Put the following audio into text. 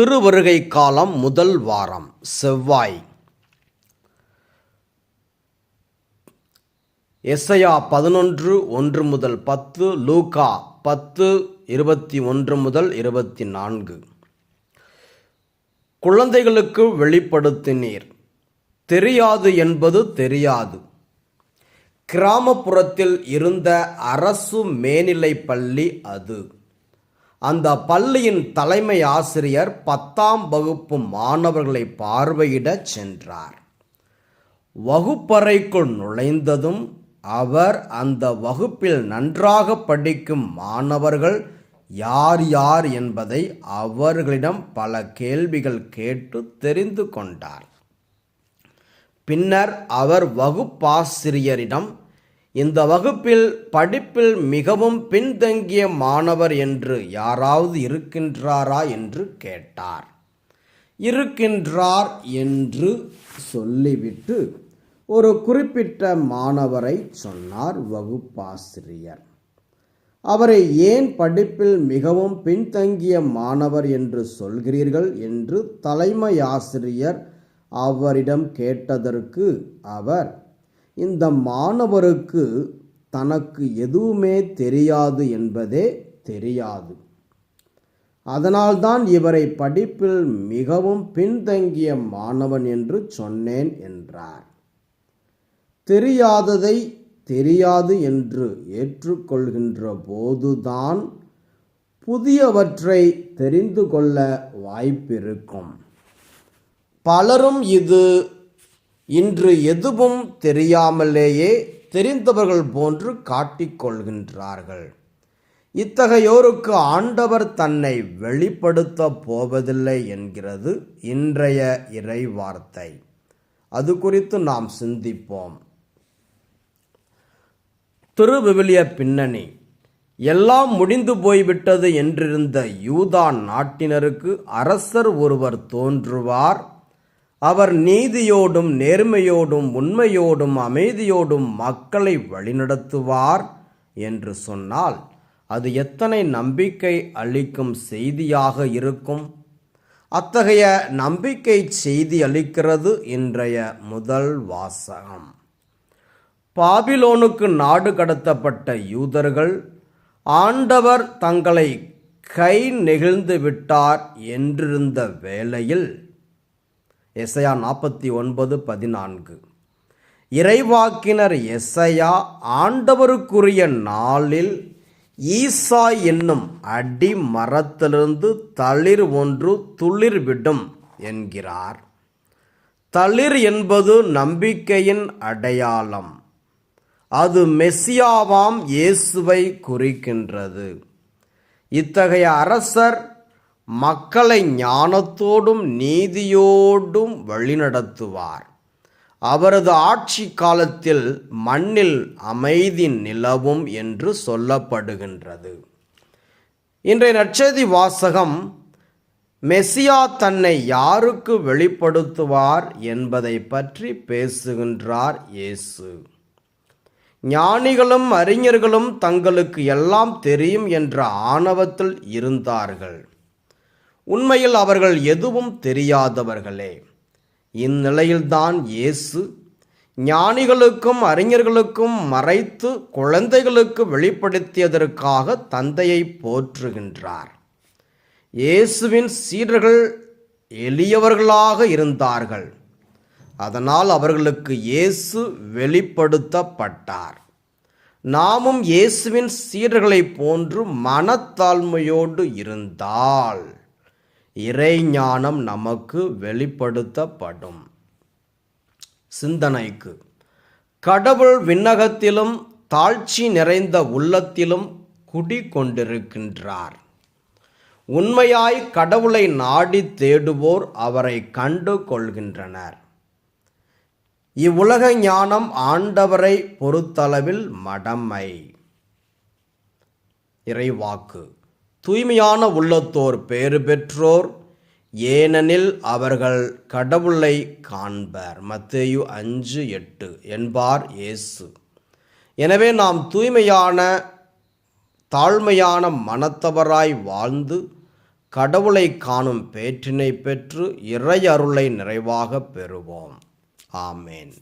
திருவருகை காலம் முதல் வாரம் செவ்வாய். எசையா 11:1-10, லூக்கா 10:21-24. குழந்தைகளுக்கு வெளிப்படுத்தினீர், தெரியாது என்பது தெரியாது. கிராமப்புறத்தில் இருந்த அரசு மேல்நிலைப் பள்ளி அது. அந்த பள்ளியின் தலைமை ஆசிரியர் 10ஆம் வகுப்பு மாணவர்களை பார்வையிடச் சென்றார். வகுப்பறைக்குள் நுழைந்ததும் அவர் அந்த வகுப்பில் நன்றாக படிக்கும் மாணவர்கள் யார் யார் என்பதை அவர்களிடம் பல கேள்விகள் கேட்டு தெரிந்து கொண்டார். பின்னர் அவர் வகுப்பாசிரியரிடம், இந்த வகுப்பில் படிப்பில் மிகவும் பின்தங்கிய மாணவர் என்று யாராவது இருக்கின்றாரா என்று கேட்டார். இருக்கின்றார் என்று சொல்லிவிட்டு ஒரு குறிப்பிட்ட மாணவரை சொன்னார் வகுப்பாசிரியர். அவரை ஏன் படிப்பில் மிகவும் பின்தங்கிய மாணவர் என்று சொல்கிறீர்கள் என்று தலைமை ஆசிரியர் அவரிடம் கேட்டதற்கு அவர், இந்த மாணவருக்கு தனக்கு எதுவுமே தெரியாது என்பதே தெரியாது, அதனால்தான் இவரை படிப்பில் மிகவும் பின்தங்கிய மாணவன் என்று சொன்னேன் என்றார். தெரியாததை தெரியாது என்று ஏற்றுக்கொள்கின்ற போதுதான் புதியவற்றை தெரிந்து கொள்ள வாய்ப்பிருக்கும். பலரும் இன்று எதுவும் தெரியாமலேயே தெரிந்தவர்கள் போன்று காட்டிக்கொள்கின்றார்கள். இத்தகையோருக்கு ஆண்டவர் தன்னை வெளிப்படுத்த போவதில்லை என்கிறது இன்றைய இறை வார்த்தை. அது குறித்து நாம் சிந்திப்போம். திருவிவிலிய பின்னணி. எல்லாம் முடிந்து போய்விட்டது என்றிருந்த யூதா நாட்டினருக்கு அரசர் ஒருவர் தோன்றுவார். அவர் நீதியோடும் நேர்மையோடும் உண்மையோடும் அமைதியோடும் மக்களை வழிநடத்துவார் என்று சொன்னால் அது எத்தனை நம்பிக்கை அளிக்கும் செய்தியாக இருக்கும். அத்தகைய நம்பிக்கை செய்தி அளிக்கிறது இன்றைய முதல் வாசகம். பாபிலோனுக்கு நாடு கடத்தப்பட்ட யூதர்கள் ஆண்டவர் தங்களை கை நெகிழ்ந்து விட்டார் என்றிருந்த வேளையில் எசையா 49:14 இறைவாக்கினர் எசையா ஆண்டவருக்குரிய நாளில் ஈசா என்னும் அடி மரத்திலிருந்து தளிர் ஒன்று துளிர்விடும் என்கிறார். தளிர் என்பது நம்பிக்கையின் அடையாளம். அது மெசியாவாம் இயேசுவை குறிக்கின்றது. இத்தகைய அரசர் மக்களை ஞானத்தோடும் நீதியோடும் வழிநடத்துவார். அவரது ஆட்சி காலத்தில் மண்ணில் அமைதி நிலவும் என்று சொல்லப்படுகின்றது. இன்றைய நற்செய்தி வாசகம் மெசியா தன்னை யாருக்கு வெளிப்படுத்துவார் என்பதை பற்றி பேசுகின்றார் இயேசு. ஞானிகளும் அறிஞர்களும் தங்களுக்கு எல்லாம் தெரியும் என்ற ஆணவத்தில் இருந்தார்கள். உண்மையில் அவர்கள் எதுவும் தெரியாதவர்களே. இந்நிலையில்தான் இயேசு ஞானிகளுக்கும் அறிஞர்களுக்கும் மறைத்து குழந்தைகளுக்கு வெளிப்படுத்தியதற்காக தந்தையை போற்றுகின்றார். இயேசுவின் சீடர்கள் எளியவர்களாக இருந்தார்கள். அதனால் அவர்களுக்கு இயேசு வெளிப்படுத்தப்பட்டார். நாமும் இயேசுவின் சீடர்களைப் போன்று மனத்தாழ்மையோடு இருந்தால் இறை ஞானம் நமக்கு வெளிப்படுத்தப்படும். சிந்தனைக்கு. கடவுள் விண்ணகத்திலும் தாழ்ச்சி நிறைந்த உள்ளத்திலும் குடிகொண்டிருக்கின்றார். உண்மையாய் கடவுளை நாடி தேடுவோர் அவரை கண்டு கொள்கின்றனர். இவ்வுலக ஞானம் ஆண்டவரை பொறுத்தளவில் மடமை. இறைவாக்கு. தூய்மையான உள்ளத்தோர் பேறு பெற்றோர், ஏனெனில் அவர்கள் கடவுளை காண்பர். மத்தேயு 5:8 என்பார் இயேசு. எனவே நாம் தூய்மையான தாழ்மையான மனத்தவராய் வாழ்ந்து கடவுளை காணும் பேற்றினை பெற்று இறை அருளை நிறைவாக பெறுவோம். ஆமேன்.